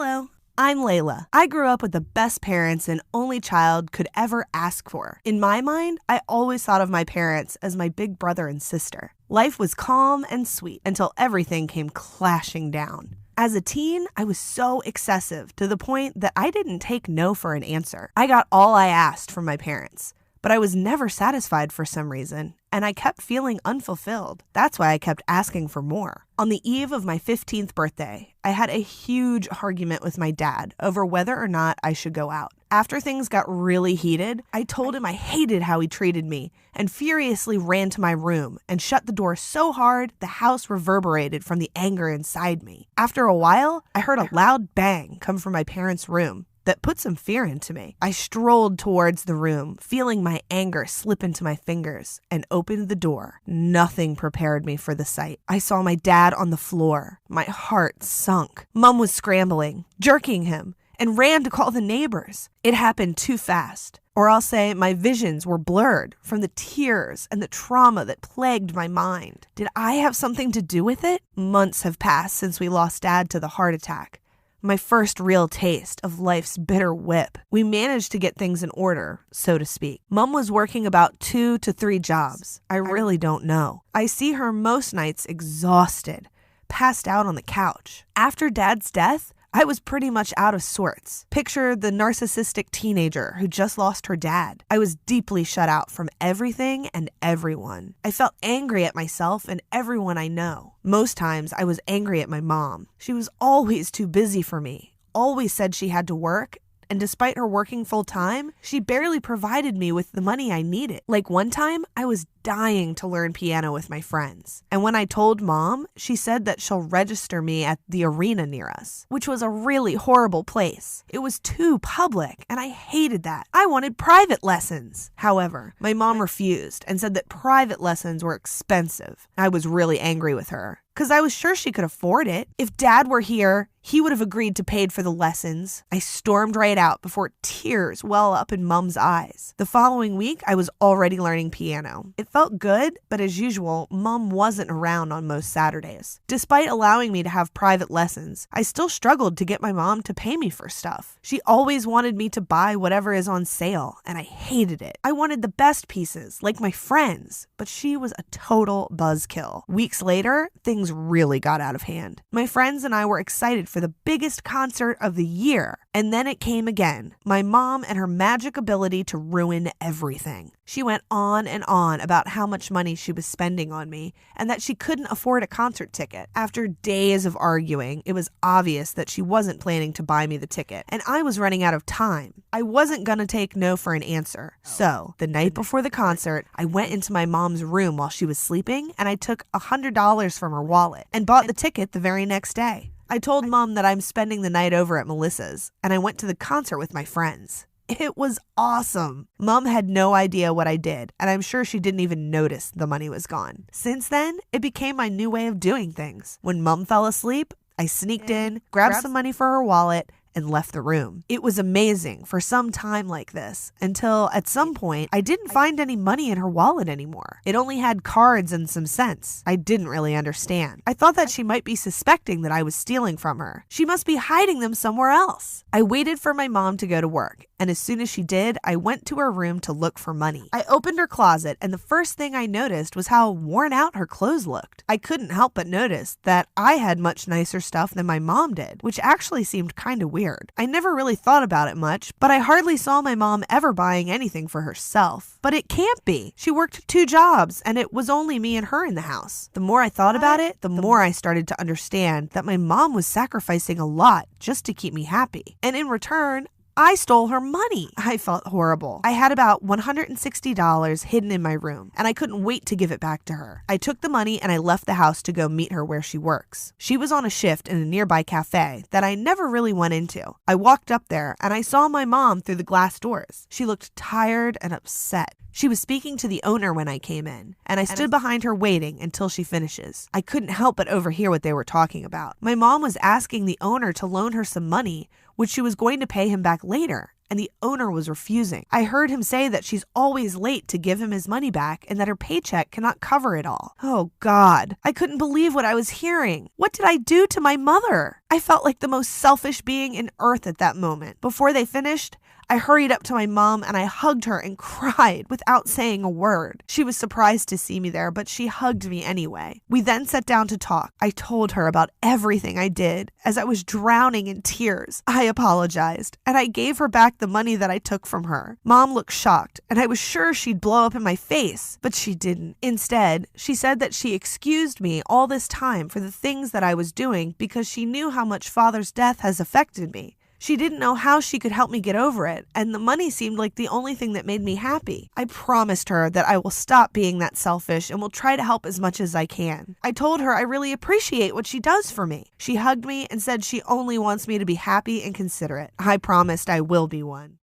Hello, I'm Layla. I grew up with the best parents an only child could ever ask for. In my mind, I always thought of my parents as my big brother and sister. Life was calm and sweet until everything came clashing down. As a teen, I was so excessive to the point that I didn't take no for an answer. I got all I asked from my parents, but I was never satisfied for some reason, and I kept feeling unfulfilled. That's why I kept asking for more. On the eve of my 15th birthday, I had a huge argument with my dad over whether or not I should go out. After things got really heated, I told him I hated how he treated me and furiously ran to my room and shut the door so hard the house reverberated from the anger inside me. After a while, I heard a loud bang come from my parents' room that put some fear into me. I strolled towards the room, feeling my anger slip into my fingers, and opened the door. Nothing prepared me for the sight. I saw my dad on the floor. My heart sunk. Mom was scrambling, jerking him, and ran to call the neighbors. It happened too fast. Or I'll say my visions were blurred from the tears and the trauma that plagued my mind. Did I have something to do with it? Months have passed since we lost Dad to the heart attack. My first real taste of life's bitter whip. We managed to get things in order, so to speak. Mom was working about 2 to 3 jobs. I really don't know. I see her most nights exhausted, passed out on the couch. After Dad's death, I was pretty much out of sorts. Picture the narcissistic teenager who just lost her dad. I was deeply shut out from everything and everyone. I felt angry at myself and everyone I know. Most times I was angry at my mom. She was always too busy for me, always said she had to work, and despite her working full time, she barely provided me with the money I needed. Like one time, I was dying to learn piano with my friends. And when I told Mom, she said that she'll register me at the arena near us, which was a really horrible place. It was too public, and I hated that. I wanted private lessons. However, my mom refused and said that private lessons were expensive. I was really angry with her, because I was sure she could afford it. If Dad were here, he would have agreed to pay for the lessons. I stormed right out before tears well up in Mom's eyes. The following week, I was already learning piano. It felt good, but as usual, Mom wasn't around on most Saturdays. Despite allowing me to have private lessons, I still struggled to get my mom to pay me for stuff. She always wanted me to buy whatever is on sale, and I hated it. I wanted the best pieces, like my friends, but she was a total buzzkill. Weeks later, things really got out of hand. My friends and I were excited for the biggest concert of the year, and then it came again. My mom and her magic ability to ruin everything. She went on and on about how much money she was spending on me and that she couldn't afford a concert ticket. After days of arguing, it was obvious that she wasn't planning to buy me the ticket, and I was running out of time. I wasn't gonna take no for an answer. So, the night before the concert, I went into my mom's room while she was sleeping, and I took $100 from her wallet and bought the ticket the very next day. I told Mom that I'm spending the night over at Melissa's, and I went to the concert with my friends. It was awesome. Mom had no idea what I did, and I'm sure she didn't even notice the money was gone. Since then, it became my new way of doing things. When Mom fell asleep, I sneaked in, grabbed some money for her wallet, and left the room. It was amazing for some time like this, until at some point, I didn't find any money in her wallet anymore. It only had cards and some cents. I didn't really understand. I thought that she might be suspecting that I was stealing from her. She must be hiding them somewhere else. I waited for my mom to go to work, and as soon as she did, I went to her room to look for money. I opened her closet, and the first thing I noticed was how worn out her clothes looked. I couldn't help but notice that I had much nicer stuff than my mom did, which actually seemed kind of weird. I never really thought about it much, but I hardly saw my mom ever buying anything for herself. But it can't be. She worked 2 jobs, and it was only me and her in the house. The more I thought about it, the more I started to understand that my mom was sacrificing a lot just to keep me happy. And in return, I stole her money. I felt horrible. I had about $160 hidden in my room, and I couldn't wait to give it back to her. I took the money and I left the house to go meet her where she works. She was on a shift in a nearby cafe that I never really went into. I walked up there and I saw my mom through the glass doors. She looked tired and upset. She was speaking to the owner when I came in, and I stood behind her waiting until she finishes. I couldn't help but overhear what they were talking about. My mom was asking the owner to loan her some money, which she was going to pay him back later, and the owner was refusing. I heard him say that she's always late to give him his money back and that her paycheck cannot cover it all. Oh God, I couldn't believe what I was hearing. What did I do to my mother? I felt like the most selfish being in earth at that moment. Before they finished, I hurried up to my mom and I hugged her and cried without saying a word. She was surprised to see me there, but she hugged me anyway. We then sat down to talk. I told her about everything I did. As I was drowning in tears, I apologized, and I gave her back the money that I took from her. Mom looked shocked, and I was sure she'd blow up in my face, but she didn't. Instead, she said that she excused me all this time for the things that I was doing because she knew how much Father's death has affected me. She didn't know how she could help me get over it, and the money seemed like the only thing that made me happy. I promised her that I will stop being that selfish and will try to help as much as I can. I told her I really appreciate what she does for me. She hugged me and said she only wants me to be happy and considerate. I promised I will be one.